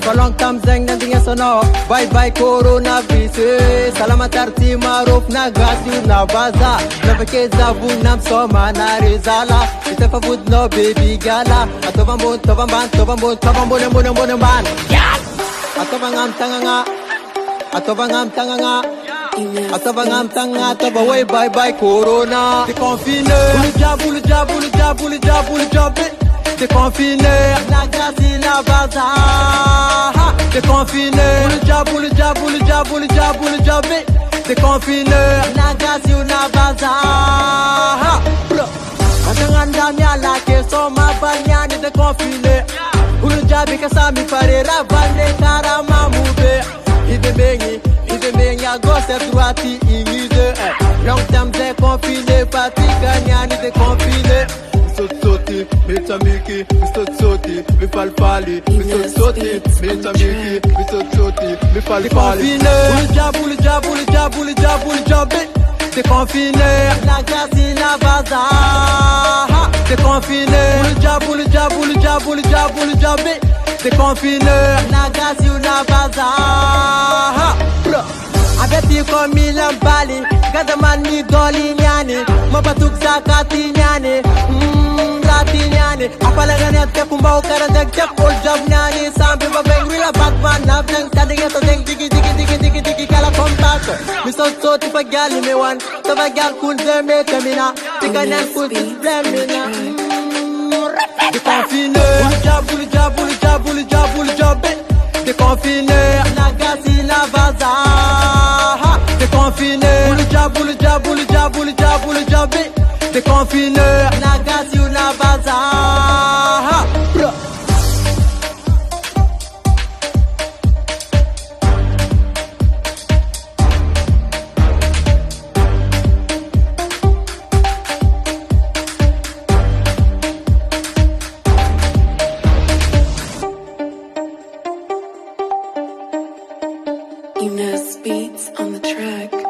For long time zeng nanti sono bye bye coronavirus salamat arti maruf nagasi na baza na vakeza vunam soma na rezala ita favud no baby gala atobambo man atobangam tanganga atoba way bye bye corona t'es confiné boule job t'es confiné la grâce la baza t'es confiné boule job t'es confiné la grâce la baza Matangan damia la ke soma banyani t'es confiné boule job ke sami parera bande karama mube ide bengi à gauche à droite imide long terme t'es confiné parti gagnani t'es confiné Soti, metamiki, soti, mi falfali, soti, metamiki, soti, mi falfali. Boule job, t'es confiné. La grâce la baza, t'es confiné. Boule job, t'es confiné. La grâce la baza. Abeti ko milan bali, gadaman ni doli nyani, mabatuk zakati nyani. Nyani apalagani at ke kumbao karajak jak old job nyani sambe babeng wila batman nabeng tadinga to deng digi kala contact miso soti pagali me wan tabagal kul zeme kamina tikanan kul blemina t'es confiné boule job t'es confiné la gasi la baza t'es confiné boule job t'es confiné la gasi la baza Ines Beats on the track.